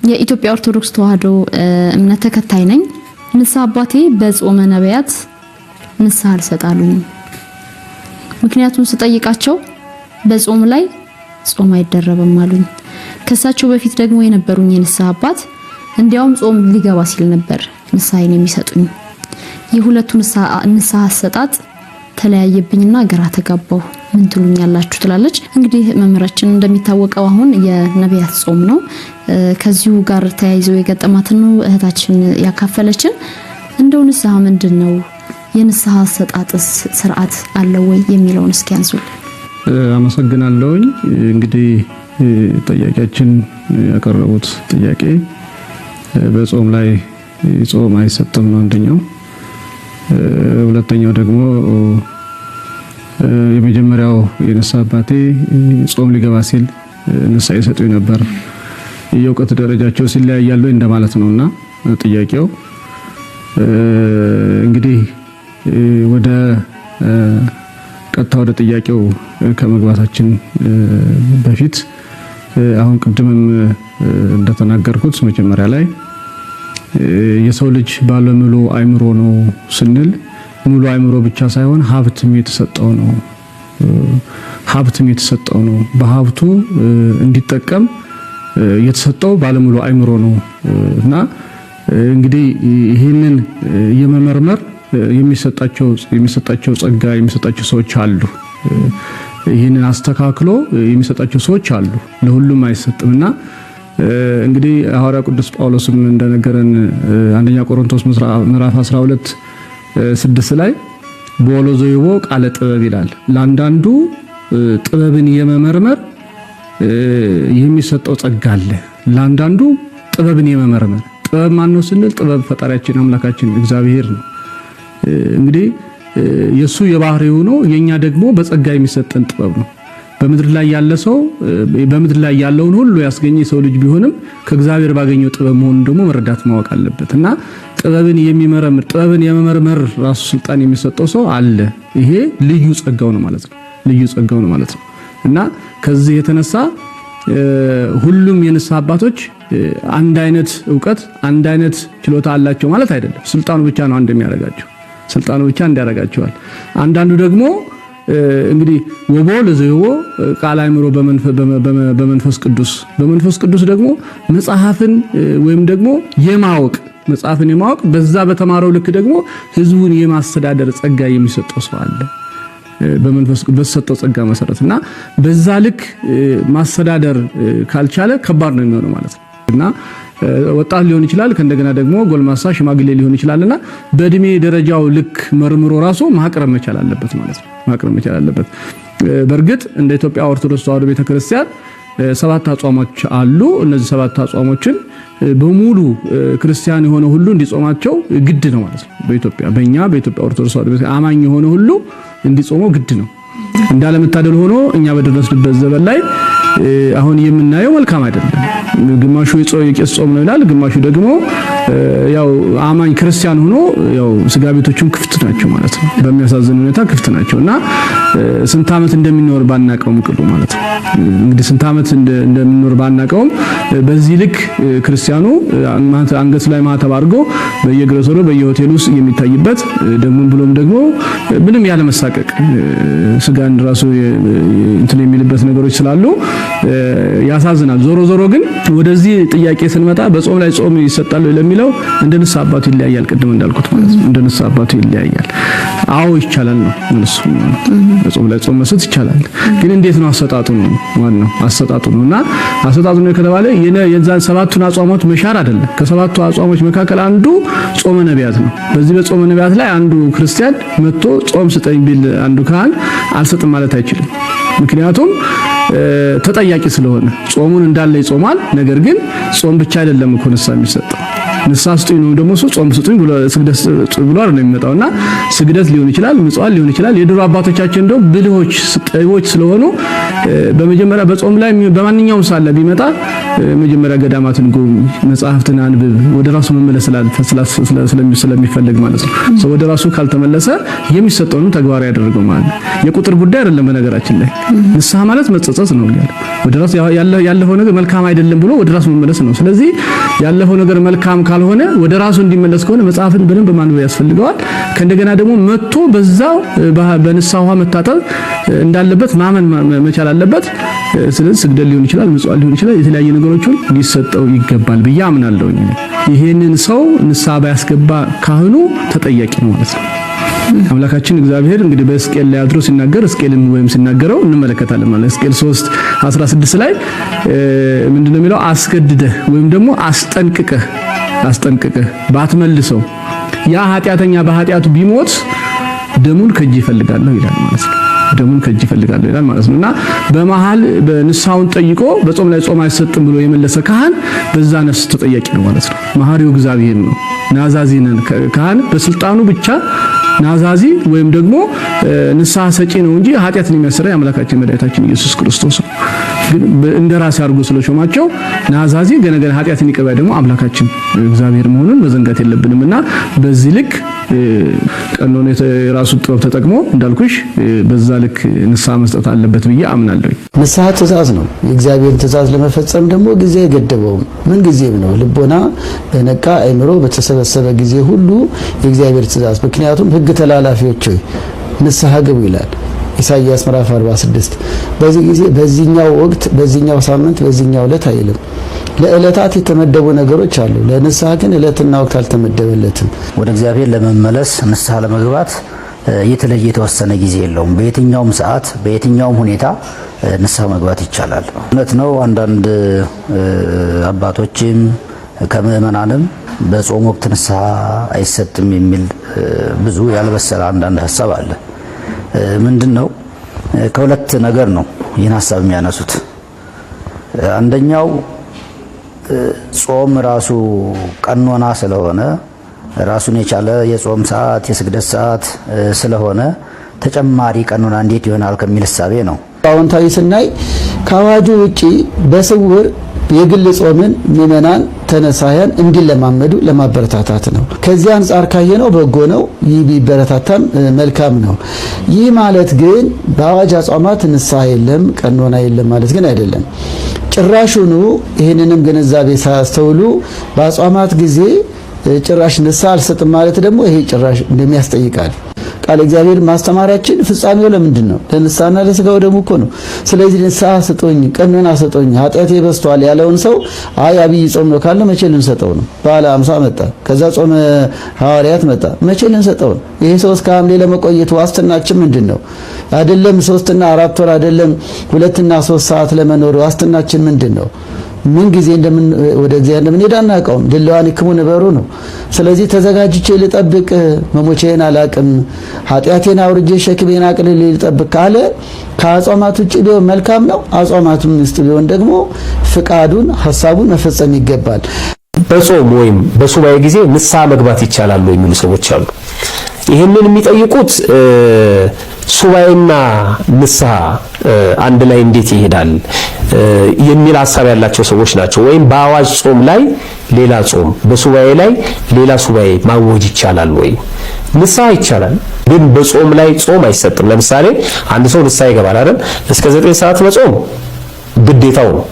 የኢትዮጵያ ኦርቶዶክስ ተዋሕዶ እምነት ተከታይ ነኝ። ንስሐ አባቴ በጾመ ነቢያት ንስሐ አልሰጣሉኝ። ምክንያቱም ስጠይቃቸው በጾም ላይ ጾም አይደረብም አሉኝ። ከሳቸው በፊት ደግሞ የነበሩኝ የንስሐ አባት እንዲያውም ጾም ሊገባ ሲል ነበር ንስሐን የሚሰጡኝ። የሁለቱ ንስሐ አሰጣጥ ተለያየብኝና ግራ ተጋባሁ። ምን ትሉኛላችሁ ትላለች። እንግዲህ መምህራችን እንደሚታወቀው አሁን የነቢያት ጾም ነው። ከዚሁ ጋር ተያይዘው የገጠማትን ነው እህታችን ያካፈለችን። እንደው ንስሐ ምንድነው? የንስሐ አሰጣጥስ ስርዓት አለው ወይ የሚለውን እስኪ አንሱ። አመሰግናለሁኝ። እንግዲህ ጥያቄያችን ያቀረቡት ጥያቄ በጾም ላይ ጾም አይሰጥም ነው አንደኛው። ሁለተኛው ደግሞ የመጀመሪያው የንስሐ አባቴ ጾም ሊገባ ሲል ንስሐ ይሰጡኝ ነበር። የእውቀት ደረጃቸው ሲለያያሉ እንደማለት ነውና ጥያቄው እንግዲህ ወደ ቀጥታ ወደ ጥያቄው ከመግባታችን በፊት አሁን ቅድምም እንደተናገርኩት መጀመሪያ ላይ የሰው ልጅ ባለሙሉ አእምሮ ነው ስንል ሙሉ አእምሮ ብቻ ሳይሆን ሀብትም የተሰጠው ነው። በሀብቱ እንዲጠቀም የተሰጠው ባለሙሉ አእምሮ ነው እና እንግዲህ ይሄንን የመመርመር የሚሰጣቸው ጸጋ የሚሰጣቸው ሰዎች አሉ። ይሄንን አስተካክሎ የሚሰጣቸው ሰዎች አሉ። ለሁሉም አይሰጥምና እንግዲህ ሐዋርያ ቅዱስ ጳውሎስም እንደነገረን አንደኛ ቆሮንቶስ ምዕራፍ 12:6 ላይ በወሎዘይቦ ቃለ ጥበብ ይላል። ለአንዳንዱ ጥበብን የመመርመር የሚሰጠው ጸጋ አለ። ለአንዳንዱ ጥበብን የመመርመር ጥበብ ማን ነው ስንል ጥበብ ፈጣሪያችን አምላካችን እግዚአብሔር ነው። እንግዲህ የሱ የባህሪው ነው። የኛ ደግሞ በጸጋ የሚሰጠን ጥበብ ነው። በምድር ላይ ያለ ሰው በምድር ላይ ያለውን ሁሉ ያስገኘ ሰው ልጅ ቢሆንም ከእግዚአብሔር ባገኘው ጥበብ መሆኑን ደግሞ መረዳት ማወቅ አለበት እና ጥበብን የሚመረምር ጥበብን የመመርመር ራሱ ስልጣን የሚሰጠው ሰው አለ። ይሄ ልዩ ጸጋው ነው ማለት ነው። እና ከዚህ የተነሳ ሁሉም የንስሐ አባቶች አንድ አይነት ዕውቀት አንድ አይነት ችሎታ አላቸው ማለት አይደለም። ስልጣኑ ብቻ ነው እንዲያረጋቸዋል። አንዳንዱ ደግሞ እንግዲህ ወቦ ለዘይቦ ቃል አእምሮ በመንፈስ ቅዱስ ደግሞ መጽሐፍን ወይም ደግሞ መጽሐፍን የማወቅ በዛ በተማረው ልክ ደግሞ ህዝቡን የማስተዳደር ጸጋ የሚሰጠው ሰው አለ። በመንፈስ ቅዱስ በተሰጠው ጸጋ መሰረትና በዛ ልክ ማስተዳደር ካልቻለ ከባድ ነው የሚሆነው ማለት ነው እና ወጣት ሊሆን ይችላል፣ ከእንደገና ደግሞ ጎልማሳ ሽማግሌ ሊሆን ይችላልና በእድሜ ደረጃው ልክ መርምሮ ራሱ ማቅረብ መቻል አለበት ማለት ነው። በእርግጥ እንደ ኢትዮጵያ ኦርቶዶክስ ተዋሕዶ ቤተክርስቲያን 7 አጽዋሞች አሉ። እነዚህ 7 አጽዋሞችን በሙሉ ክርስቲያን የሆነ ሁሉ እንዲጾማቸው ግድ ነው ማለት ነው። በኢትዮጵያ ኦርቶዶክስ ተዋሕዶ ቤተክርስቲያን አማኝ የሆነ ሁሉ እንዲጾመው ግድ ነው። እንዳለመታደል ሆኖ እኛ በደረስንበት ዘመን ላይ አሁን የምናየው መልካም አይደለም። ግማሹ የቄስ ጾም ነው ይላል፣ ግማሹ ደግሞ ያው አማኝ ክርስቲያን ሆኖ ያው ስጋ ቤቶቹም ክፍት ናቸው ማለት ነው። በሚያሳዝን ሁኔታ ክፍት ናቸውና ስንት ዓመት እንደሚኖር ባናቀውም ቅሉ ማለት ነው። እንግዲህ ስንት ዓመት እንደሚኖር ባናቀውም በዚህ ልክ ክርስቲያኑ አንገት ላይ ማተብ አድርጎ በየግሮሰሩ በየሆቴሉ ውስጥ የሚታይበት ደግሞ ምንም ያለ መሳቀቅ ስጋን ራሱ እንትን የሚልበት ነገሮች ስላሉ ያሳዝናል። ዞሮ ግን ወደዚህ ጥያቄ ስንመጣ በጾም ላይ ጾም ይሰጣል ለሚለው እንደ ንስሐ አባቱ ይለያያል። ቅድም እንዳልኩት ማለት ነው እንደ ንስሐ አባቱ ይለያያል። አዎ ይቻላል ነው እነሱ በጾም ላይ ጾም መስጠት ይቻላል። ግን እንዴት ነው አሰጣጡ ነው ዋናው አሰጣጡ ነውና አሰጣጡ ነው ከተባለ የዛን 7ቱን አጽዋሞች መሻር አይደለም። ከ7ቱ አጽዋሞች መካከል አንዱ ጾመ ነቢያት ነው። በዚህ በጾመ ነቢያት ላይ አንዱ ክርስቲያን መጥቶ ጾም ስጠኝ ቢል አንዱ ካህን አልሰጥም ማለት አይችልም። ምክንያቱም ተጠያቂ ስለሆነ ጾሙን እንዳለ ይጾማል። ነገር ግን ጾም ብቻ አይደለም እኮ ንስሐ የሚሰጠው። ንስሐ ስጡኝ ነው ደግሞ ጾም ስጡኝ ብሎ ስግደት ብሎ ነው የሚመጣውና ስግደት ሊሆን ይችላል፣ ምጽዋት ሊሆን ይችላል። የድሮ አባቶቻችን እንደው ብልሆች ስለሆኑ በመጀመሪያ በጾም ላይ በማንኛውም ሳለ ቢመጣ መጀመሪያ ገዳማትን ጎብኝ፣ መጽሐፍትን አንብብ፣ ወደ ራሱ መመለስ ስለሚፈልግ ማለት ነው። ሰው ወደ ራሱ ካልተመለሰ የሚሰጠውን ተግባር ያደርገው ማለት ነው። የቁጥር ጉዳይ አይደለም። በነገራችን ላይ ንስሐ ማለት መጸጸት ነው ይላል። ወደ ራሱ ያለፈው ነገር መልካም አይደለም ብሎ ወደ ራሱ መመለስ ነው። ስለዚህ ያለፈው ነገር መልካም ካልሆነ ወደ ራሱ እንዲመለስ ከሆነ መጽሐፍን በደንብ ማንበብ ያስፈልገዋል። ከእንደገና ደግሞ መጥቶ በዛው በንስሐ ውሃ መታጠብ እንዳለበት ማመን መቻል አለበት። ስለዚህ ስግደት ሊሆን ይችላል፣ ምጽዋት ሊሆን ይችላል፣ የተለያየ ነገሮችን ሊሰጠው ይገባል ብዬ አምናለሁ። ይሄንን ሰው ንስሐ ባያስገባ ካህኑ ተጠያቂ ነው ማለት ነው። አምላካችን እግዚአብሔር እንግዲህ በሕዝቅኤል ላይ አድሮ ሲናገር ሕዝቅኤልን ወይም ሲናገረው እንመለከታለን ማለት ሕዝቅኤል 3:16 ላይ ምንድነው የሚለው? አስገድደህ ወይም ደግሞ አስጠንቅቀህ ባትመልሰው ያ ኃጢአተኛ በኃጢአቱ ቢሞት ደሙን ከእጅ ይፈልጋለሁ ይላል ማለት ነው። ደሙን ከእጅ ይፈልጋለሁ ይላል ማለት ነውና በመሃል በንስሐውን ጠይቆ በጾም ላይ ጾም አይሰጥም ብሎ የመለሰ ካህን በዛ ነፍስ ተጠያቂ ነው ማለት ነው። መሐሪው እግዚአብሔር ነው። ናዛዚ ነን። ካህን በስልጣኑ ብቻ ናዛዚ ወይም ደግሞ ንስሐ ሰጪ ነው እንጂ ኃጢአትን የሚያሰራ አምላካችን መድኃኒታችን ኢየሱስ ክርስቶስ ነው። ግን እንደራስ አድርጎ ስለሾማቸው ናዛዚ ገነገነ ኃጢአትን ይቀበል ደግሞ አምላካችን እግዚአብሔር መሆኑን መዘንጋት የለብንምና በዚህ ልክ ቀኖን የራሱ ጥበብ ተጠቅሞ እንዳልኩሽ በዛ ልክ ንስሐ መስጠት አለበት ብዬ አምናለሁ። ንስሐ ትእዛዝ ነው። የእግዚአብሔር ትእዛዝ ለመፈጸም ደግሞ ጊዜ አይገደበውም። ምን ጊዜም ነው። ልቦና በነቃ አእምሮ በተሰበሰበ ጊዜ ሁሉ የእግዚአብሔር ትእዛዝ። ምክንያቱም ሕግ ተላላፊዎች ሆይ ንስሐ ግቡ ይላል ኢሳይያስ ምዕራፍ 46። በዚህ ጊዜ በዚህኛው ወቅት፣ በዚህኛው ሳምንት፣ በዚህኛው ዕለት አይልም። ለዕለታት የተመደቡ ነገሮች አሉ። ለንስሐ ግን ዕለትና ወቅት አልተመደበለትም። ወደ እግዚአብሔር ለመመለስ ንስሐ ለመግባት የተለየ የተወሰነ ጊዜ የለውም። በየትኛውም ሰዓት በየትኛውም ሁኔታ ንስሐ መግባት ይቻላል። እውነት ነው። አንዳንድ አባቶችም ከምዕመናንም በጾም ወቅት ንስሐ አይሰጥም የሚል ብዙ ያልበሰለ አንዳንድ ሐሳብ አለ። ምንድነው? ከሁለት ነገር ነው ይህን ሐሳብ የሚያነሱት። አንደኛው ጾም ራሱ ቀኖና ስለሆነ ራሱን የቻለ የጾም ሰዓት የስግደት ሰዓት ስለሆነ ተጨማሪ ቀኖና እንዴት ይሆናል ከሚል ሐሳቤ ነው። አዎንታዊ ስናይ ከአዋጁ ውጪ በስውር የግል ጾምን ምዕመናን ተነሳያን እንዲለማመዱ ለማበረታታት ነው። ከዚህ አንጻር ካየነው በጎ ነው። ይህ ቢበረታታም መልካም ነው። ይህ ማለት ግን በአዋጅ አጽዋማት ንስሐ የለም ቀኖና የለም ማለት ግን አይደለም። ጭራሹኑ ይህንንም ግንዛቤ ሳያስተውሉ በአጽዋማት ጊዜ ጭራሽ ንስሐ አልሰጥም ማለት ደግሞ ይሄ ጭራሽ እንደሚያስጠይቃል። ቃል እግዚአብሔር ማስተማሪያችን ፍጻሜው ለምንድን ነው? ለንስሐና ለስጋው ደግሞ እኮ ነው። ስለዚህ ንስሐ ስጦኝ ቀኖና ስጦኝ ኃጢአቴ በዝቷል ያለውን ሰው አይ አብይ ጾም ነው ካለ መቼ ልንሰጠው ነው? በዓለ ሃምሳ መጣ፣ ከዛ ጾመ ሐዋርያት መጣ፣ መቼ ልንሰጠው ነው? ይሄ ሰው እስከ ሐምሌ ለመቆየት ዋስትናችን ምንድን ነው? አይደለም 3 እና 4 ወር አይደለም 2 እና 3 ሰዓት ለመኖር ዋስትናችን ምንድን ነው? ምን ጊዜ ወደ እግዚአብሔር እንደምንሄድ አናውቀውም። ድለዋን ይክሙ ነበሩ ነው። ስለዚህ ተዘጋጅቼ ልጠብቅ መሞቼን አላቅም ኃጢአቴን አውርጄ ሸክሜን አቅልሌ ልጠብቅ ካለ ከአጽዋማት ውጭ ቢሆን መልካም ነው። አጽዋማቱም ውስጥ ቢሆን ደግሞ ፍቃዱን ሐሳቡን መፈጸም ይገባል። በጾም ወይም በሱባኤ ጊዜ ንስሐ መግባት ይቻላል የሚሉ ሰዎች አሉ። ይህንን የሚጠይቁት ሱባኤና ንስሐ አንድ ላይ እንዴት ይሄዳል የሚል ሐሳብ ያላቸው ሰዎች ናቸው። ወይም በአዋጅ ጾም ላይ ሌላ ጾም፣ በሱባኤ ላይ ሌላ ሱባኤ ማወጅ ይቻላል ወይ? ንስሐ ይቻላል፣ ግን በጾም ላይ ጾም አይሰጥም። ለምሳሌ አንድ ሰው ንስሐ ይገባል አይደል? እስከ 9 ሰዓት መጾም ግዴታው ነው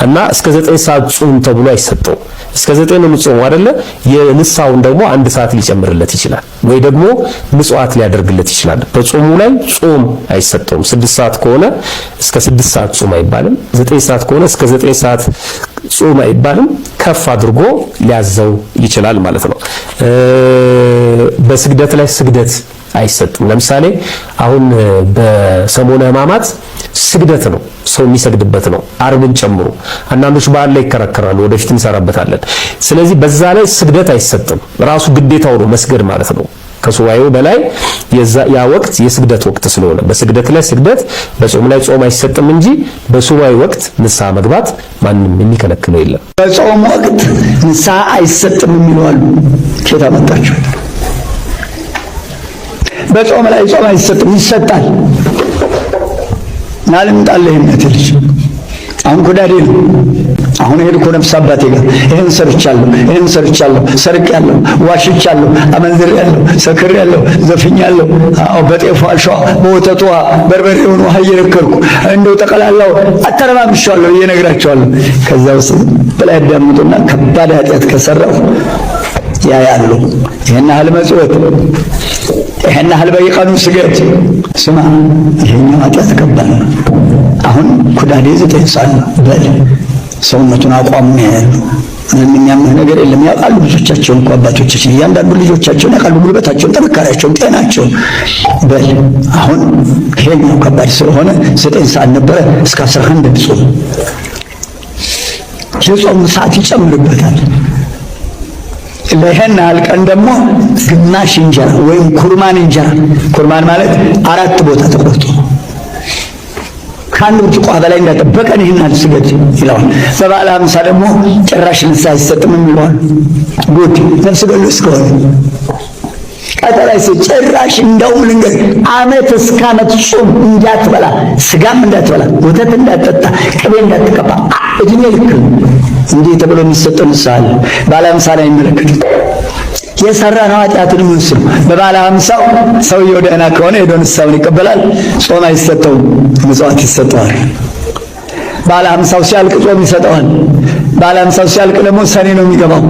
እና እስከ 9 ሰዓት ጾም ተብሎ አይሰጠው። እስከ 9 ነው የሚጾመው አይደለ? የንስሐውን ደግሞ 1 ሰዓት ሊጨምርለት ይችላል፣ ወይ ደግሞ ምጽዋት ሊያደርግለት ይችላል። በጾሙ ላይ ጾም አይሰጠውም። 6 ሰዓት ከሆነ እስከ 6 ሰዓት ጾም አይባልም። 9 ሰዓት ከሆነ እስከ 9 ሰዓት ጾም አይባልም። ከፍ አድርጎ ሊያዘው ይችላል ማለት ነው። በስግደት ላይ ስግደት አይሰጥም። ለምሳሌ አሁን በሰሞነ ሕማማት ስግደት ነው፣ ሰው የሚሰግድበት ነው፣ አርብን ጨምሮ። አንዳንዶች በዓል ላይ ይከራከራሉ፣ ወደፊት እንሰራበታለን። ስለዚህ በዛ ላይ ስግደት አይሰጥም። ራሱ ግዴታው ነው መስገድ ማለት ነው። ከሱባኤው በላይ ያ ወቅት የስግደት ወቅት ስለሆነ በስግደት ላይ ስግደት፣ በጾም ላይ ጾም አይሰጥም እንጂ በሱባኤ ወቅት ንስሐ መግባት ማንም የሚከለክለው የለም። በጾም ወቅት ንስሐ አይሰጥም የሚሉ አሉ። ኬታ መጣችሁ? በጾም ላይ ጾም አይሰጥም፣ ይሰጣል። ናልምጣለህ እምነት ልጅ አንኩዳዴ ነው። አሁን ሄድኩ ነፍስ አባቴ ጋር ይሄን ሰርቻለሁ፣ ሰርቄያለሁ፣ ዋሽቻለሁ፣ አመንዝሬያለሁ፣ ሰክሬያለሁ፣ ዘፍኛለሁ፣ በጤፉ አሸዋ በወተቷ በርበሬውን ውሃ እየነከርኩ እንደው ጠቀላላው አተረማምሻለሁ እየነግራቸዋለሁ። ከዛ ውስጥ በላይ ያዳምጡና ከባድ ኃጢአት ከሰራሁ ያያሉ። ይሄን ያህል መጽወት፣ ይሄን ያህል በየቀኑ ስገድ፣ ስማ ይሄኛው ኃጢአት ከባድ ነው። አሁን ኩዳዴ 9 ሰዓት ነው በል ሰውነቱን አቋም ነው ያያሉ። ምንም የሚያምህ ነገር የለም። ያውቃሉ ልጆቻቸውን እኮ አባቶቻችን እያንዳንዱ ልጆቻቸውን ያውቃሉ፣ ጉልበታቸውን፣ ጥንካሬያቸውን፣ ጤናቸውን። በል አሁን ይሄኛው ከባድ ስለሆነ 9 ሰዓት ነበረ እስከ 11 ጾም። የጾም ሰዓት ይጨምርበታል። ለይሄን ያህል ቀን ደግሞ ግማሽ እንጀራ ወይም ኩርማን እንጀራ፣ ኩርማን ማለት 4 ቦታ ተቆርጦ ከአንድ ብርጭቆ በላይ እንዳጠበቀን ይህን ስገድ ይለዋል። በበዓለ ሃምሳ ደግሞ ጭራሽ ንስሐ አይሰጥም ይለዋል። ጉድ ነፍስ ገሎ እስከሆነ ቀጠላይ ጭራሽ እንደውም ልንገር ዓመት እስከ ዓመት ጾም እንዳትበላ፣ ስጋም እንዳትበላ፣ ወተት እንዳትጠጣ፣ ቅቤ እንዳትቀባ እድሜ ልክ እንዲህ ተብሎ የሚሰጠው ንስሐ አለ። በዓለ ሃምሳ ላይ አይመለከትም። የሰራነው ኃጢአቱን የሚወስድ በበዓለ ሃምሳው ሰውየው ደህና ከሆነ ሄዶ ንስሐውን ይቀበላል። ጾም አይሰጠውም፣ ምጽዋት ይሰጠዋል። በዓለ ሃምሳው ሲያልቅ ጾም ይሰጠዋል። በዓለ ሃምሳው ሲያልቅ ደግሞ ሰኔ ነው የሚገባው።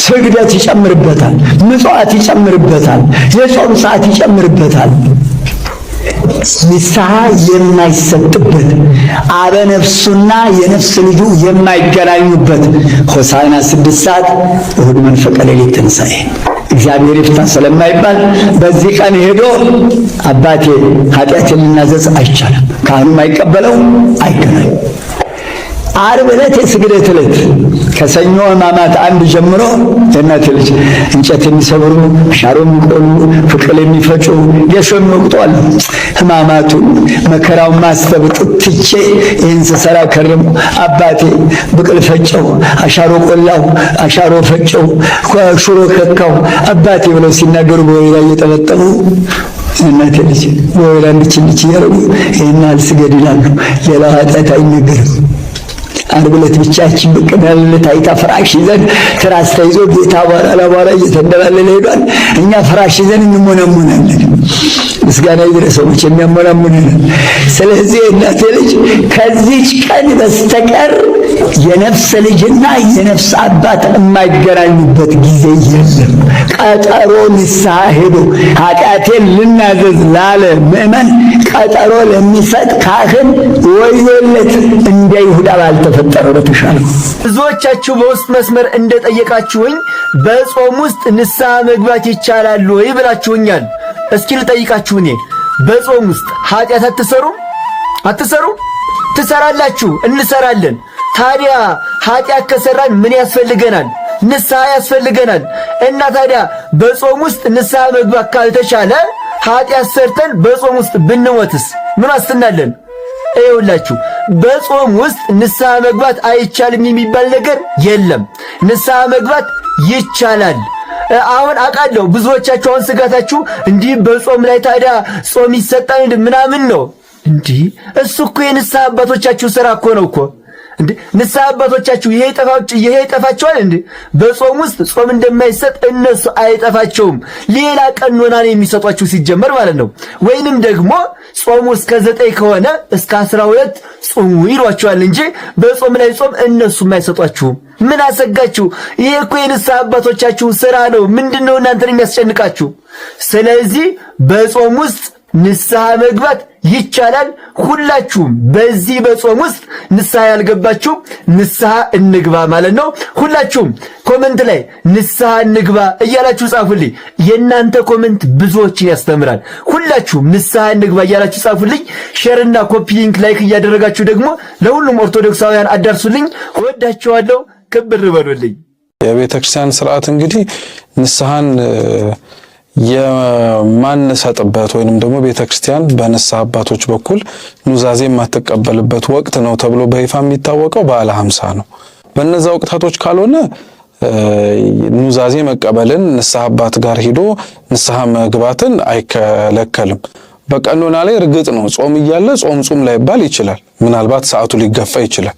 ስግደት ይጨምርበታል፣ ምጽዋት ይጨምርበታል፣ የጾም ሰዓት ይጨምርበታል። ንስሐ የማይሰጥበት አበነፍሱና የነፍስ ልጁ የማይገናኙበት ሆሳዕና 6 ሰዓት እሑድ መንፈቀ ሌሊት ትንሣኤ እግዚአብሔር ይፍታ ስለማይባል በዚህ ቀን ሄዶ አባቴ ኃጢአቴን ልናዘዝ አይቻልም። ካህኑም አይቀበለው፣ አይገናኙ። ዓርብ ዕለት የስግደት ዕለት ከሰኞ ሕማማት 1 ጀምሮ የእናቴ ልጅ እንጨት የሚሰብሩ፣ ሻሮ የሚቆሉ፣ ፍቅል የሚፈጩ፣ ጌሾ የሚወቅጡ አሉ። ሕማማቱን መከራውን ማሰብ ጥትቼ ይህን ስሰራ ከረሙ። አባቴ ብቅል ፈጨው፣ አሻሮ ቆላው፣ አሻሮ ፈጨው፣ ሽሮ ከካው አባቴ ብለው ሲናገሩ በወይራ እየጠበጠቡ እናቴ ልጅ በወይራ እንድችልች እያደረጉ ይህን ያህል ስገድ ይላሉ። ሌላ ኃጢአት አይነገርም። ዓርብ ዕለት ብቻችን በቀዳልነት አይታ ፍራሽ ይዘን ትራስ ተይዞ ጌታ ባላ እየተደላለለ ሄዷል። እኛ ፍራሽ ይዘን እንሞናሞናለን። ምስጋና ይድረሰው መቼም ያሞናሞናል። ስለዚህ እናቴ ልጅ ከዚች ቀን በስተቀር የነፍስ ልጅና የነፍስ አባት የማይገናኙበት ጊዜ የለም። ቀጠሮ ንስሐ ሄዶ ኃጢአቴን ልናዘዝ ላለ ምእመን ቀጠሮ ለሚሰጥ ካህን ወዮለት። እንደ ይሁዳ ባልተፈጠረው በተሻለ። ብዙዎቻችሁ በውስጥ መስመር እንደጠየቃችሁኝ በጾም ውስጥ ንስሐ መግባት ይቻላል ወይ ብላችሁኛል። እስኪ ልጠይቃችሁ፣ እኔ በጾም ውስጥ ኃጢአት አትሰሩም? ትሰራላችሁ፣ እንሰራለን። ታዲያ ኃጢአት ከሰራን ምን ያስፈልገናል? ንስሐ ያስፈልገናል። እና ታዲያ በጾም ውስጥ ንስሐ መግባት ካልተቻለ ኃጢአት ሰርተን በጾም ውስጥ ብንሞትስ ምን ዋስትናለን? ይኸውላችሁ በጾም ውስጥ ንስሐ መግባት አይቻልም የሚባል ነገር የለም። ንስሐ መግባት ይቻላል። አሁን አውቃለሁ ብዙዎቻችሁ አሁን ስጋታችሁ እንዲህ በጾም ላይ ታዲያ ጾም ይሰጣል ምናምን ነው። እንዲህ እሱ እኮ የንስሐ አባቶቻችሁ ሥራ እኮ ነው እኮ። እንዴ ንስሐ አባቶቻችሁ ይሄ ይጠፋቸዋል እንዴ? በጾም ውስጥ ጾም እንደማይሰጥ እነሱ አይጠፋቸውም። ሌላ ቀኖና ነው የሚሰጧችሁ ሲጀመር ማለት ነው። ወይንም ደግሞ ጾሙ እስከ 9 ከሆነ እስከ 12 ጾሙ ይሏቸዋል እንጂ በጾም ላይ ጾም እነሱ አይሰጧችሁም። ምን አሰጋችሁ? ይሄ እኮ የንስሐ አባቶቻችሁ ሥራ ነው። ምንድነው እናንተን የሚያስጨንቃችሁ? ስለዚህ በጾም ውስጥ ንስሐ መግባት ይቻላል። ሁላችሁም በዚህ በጾም ውስጥ ንስሐ ያልገባችሁ ንስሐ እንግባ ማለት ነው። ሁላችሁም ኮሜንት ላይ ንስሐ እንግባ እያላችሁ ጻፉልኝ። የእናንተ ኮሜንት ብዙዎችን ያስተምራል። ሁላችሁም ንስሐ እንግባ እያላችሁ ጻፉልኝ። ሼርና ኮፒ ሊንክ ላይክ እያደረጋችሁ ደግሞ ለሁሉም ኦርቶዶክሳውያን አዳርሱልኝ። ወዳችኋለሁ። ክብር በሉልኝ። የቤተ ክርስቲያን ሥርዓት እንግዲህ ንስሐን የማንሰጥበት ወይንም ደግሞ ቤተክርስቲያን በንስሐ አባቶች በኩል ኑዛዜ የማትቀበልበት ወቅት ነው ተብሎ በይፋ የሚታወቀው በዓለ ሃምሳ ነው። በእነዛ ወቅታቶች ካልሆነ ኑዛዜ መቀበልን ንስሐ አባት ጋር ሄዶ ንስሐ መግባትን አይከለከልም። በቀኖና ላይ እርግጥ ነው ጾም እያለ ጾም ላይባል ይችላል። ምናልባት ሰዓቱ ሊገፋ ይችላል።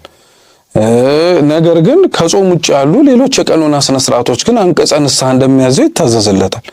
ነገር ግን ከጾም ውጭ ያሉ ሌሎች የቀኖና ስነ ስርዓቶች ግን አንቀጸ ንስሐ እንደሚያዘው ይታዘዝለታል።